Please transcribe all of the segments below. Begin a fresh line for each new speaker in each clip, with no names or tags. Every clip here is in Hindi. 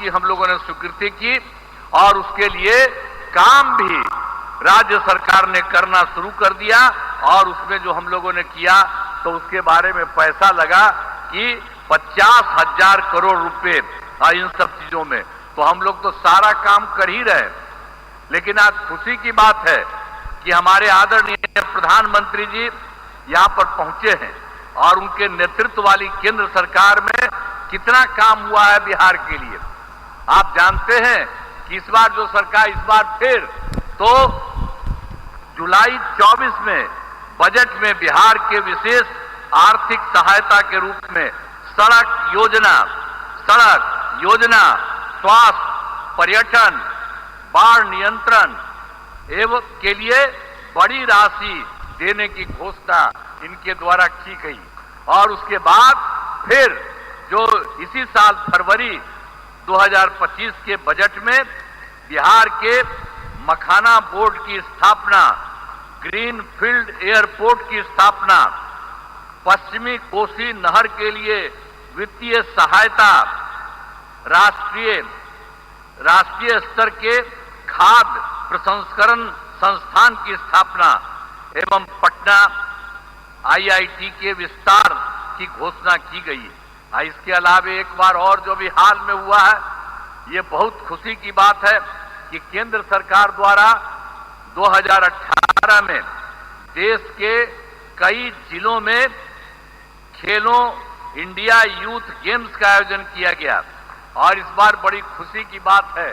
उसकी हम लोगों ने स्वीकृति की और उसके लिए काम भी राज्य सरकार ने करना शुरू कर दिया। और उसमें जो हम लोगों ने किया तो उसके बारे में पैसा लगा कि 50,000 करोड़ रुपए इन सब चीजों में। तो हम लोग तो सारा काम कर ही रहे। लेकिन आज खुशी की बात है कि हमारे आदरणीय प्रधानमंत्री जी यहां पर पहुंचे हैं और उनके नेतृत्व वाली केंद्र सरकार में कितना काम हुआ है बिहार के लिए। आप जानते हैं कि इस बार जो सरकार इस बार फिर तो जुलाई 24 में बजट में बिहार के विशेष आर्थिक सहायता के रूप में सड़क योजना, स्वास्थ्य, पर्यटन, बाढ़ नियंत्रण एवं के लिए बड़ी राशि देने की घोषणा इनके द्वारा की गई। और उसके बाद फिर जो इसी साल फरवरी 2025 के बजट में बिहार के मखाना बोर्ड की स्थापना, ग्रीन फील्ड एयरपोर्ट की स्थापना, पश्चिमी कोसी नहर के लिए वित्तीय सहायता, राष्ट्रीय स्तर के खाद्य प्रसंस्करण संस्थान की स्थापना एवं पटना IIT के विस्तार की घोषणा की गई है। इसके अलावा एक बार और जो भी हाल में हुआ है, ये बहुत खुशी की बात है कि केंद्र सरकार द्वारा 2018 में देश के कई जिलों में खेलो इंडिया यूथ गेम्स का आयोजन किया गया। और इस बार बड़ी खुशी की बात है,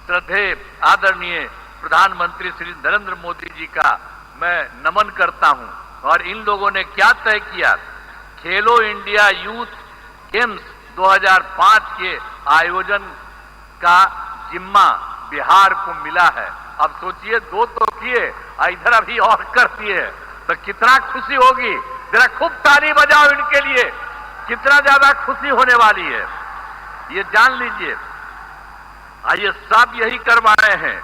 श्रद्धेय आदरणीय प्रधानमंत्री श्री नरेंद्र मोदी जी का मैं नमन करता हूं। और इन लोगों ने क्या तय किया, खेलो इंडिया यूथ गेम्स 2005 के आयोजन का जिम्मा बिहार को मिला है। अब सोचिए, 2 तो किए, इधर अभी और कर दिए, तो कितना खुशी होगी। जरा खूब ताली बजाओ इनके लिए, कितना ज्यादा खुशी होने वाली है ये जान लीजिए। ये सब यही करवा रहे हैं।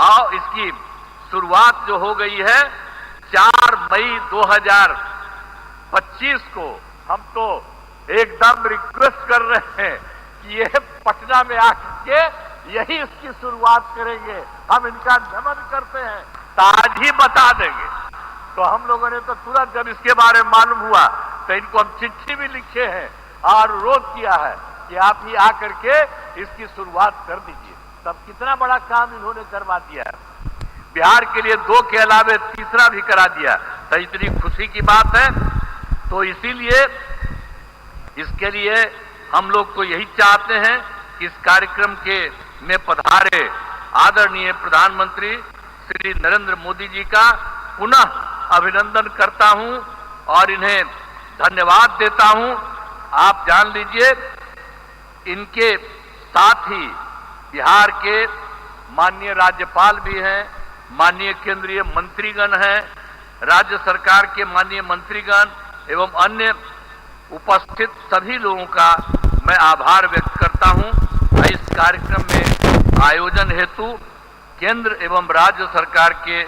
और इसकी शुरुआत जो हो गई है 4 मई 2025 को, हम तो एकदम रिक्वेस्ट कर रहे हैं कि ये पटना में आके यही इसकी शुरुआत करेंगे। हम इनका नमन करते हैं, तो आज ही बता देंगे। तो हम लोगों ने तो तुरंत जब इसके बारे में मालूम हुआ तो इनको हम चिट्ठी भी लिखे हैं और अनुरोध किया है कि आप ही आकर के इसकी शुरुआत कर दीजिए। तब कितना बड़ा काम इन्होंने करवा दिया है। बिहार के लिए 2 के अलावे तीसरा भी करा दिया, तो इतनी खुशी की बात है। तो इसीलिए इसके लिए हम लोग तो यही चाहते हैं कि इस कार्यक्रम के में पधारे आदरणीय प्रधानमंत्री श्री नरेंद्र मोदी जी का पुनः अभिनंदन करता हूं और इन्हें धन्यवाद देता हूं। आप जान लीजिए, इनके साथ ही बिहार के माननीय राज्यपाल भी हैं, माननीय केंद्रीय मंत्रीगण हैं, राज्य सरकार के माननीय मंत्रीगण एवं अन्य उपस्थित सभी लोगों का मैं आभार व्यक्त करता हूं। इस कार्यक्रम में आयोजन हेतु केंद्र एवं राज्य सरकार के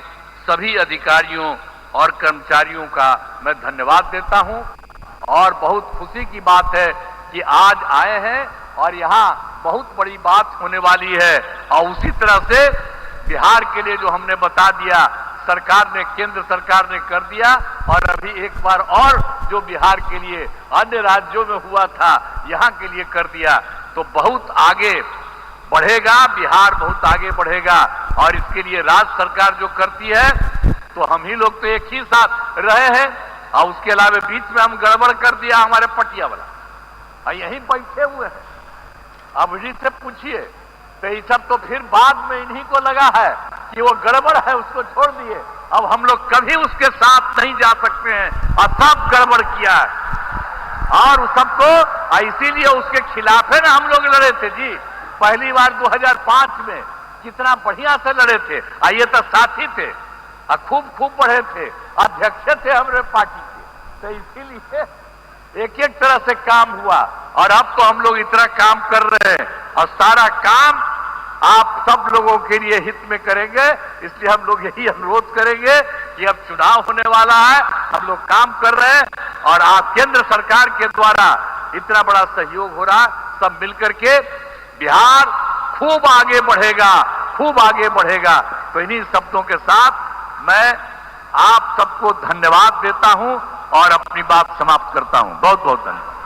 सभी अधिकारियों और कर्मचारियों का मैं धन्यवाद देता हूं। और बहुत खुशी की बात है कि आज आए हैं और यहाँ बहुत बड़ी बात होने वाली है। और उसी तरह से बिहार के लिए जो हमने बता दिया, सरकार ने, केंद्र सरकार ने कर दिया। और अभी एक बार और जो बिहार के लिए अन्य राज्यों में हुआ था, यहाँ के लिए कर दिया, तो बहुत आगे बढ़ेगा, बिहार बहुत आगे बढ़ेगा। और इसके लिए राज्य सरकार जो करती है, तो हम ही लोग तो एक ही साथ रहे हैं। और उसके अलावा बीच में हम गड़बड़ कर दिया, हमारे पटिया वाला और यहीं बैठे हुए हैं। अब जी से पूछिए, तो ये सब तो फिर बाद में इन्हीं को लगा है कि वो गड़बड़ है, उसको छोड़ दिए। अब हम लोग कभी उसके साथ नहीं जा सकते हैं और सब गड़बड़ किया है। और सबको इसीलिए उसके खिलाफ है ना हम लोग लड़े थे जी। पहली बार 2005 में कितना बढ़िया से लड़े थे। ये तो साथी थे, खूब बढ़े थे, अध्यक्ष थे हमारे पार्टी के। तो इसीलिए एक एक तरह से काम हुआ। और अब तो हम लोग इतना काम कर रहे हैं और सारा काम आप सब लोगों के लिए हित में करेंगे। इसलिए हम लोग यही अनुरोध करेंगे कि अब चुनाव होने वाला है, हम लोग काम कर रहे हैं और आप केंद्र सरकार के द्वारा इतना बड़ा सहयोग हो रहा, सब मिलकर के बिहार खूब आगे बढ़ेगा, खूब आगे बढ़ेगा। तो इन्हीं शब्दों के साथ मैं आप सबको धन्यवाद देता हूं और अपनी बात समाप्त करता हूं। बहुत बहुत धन्यवाद।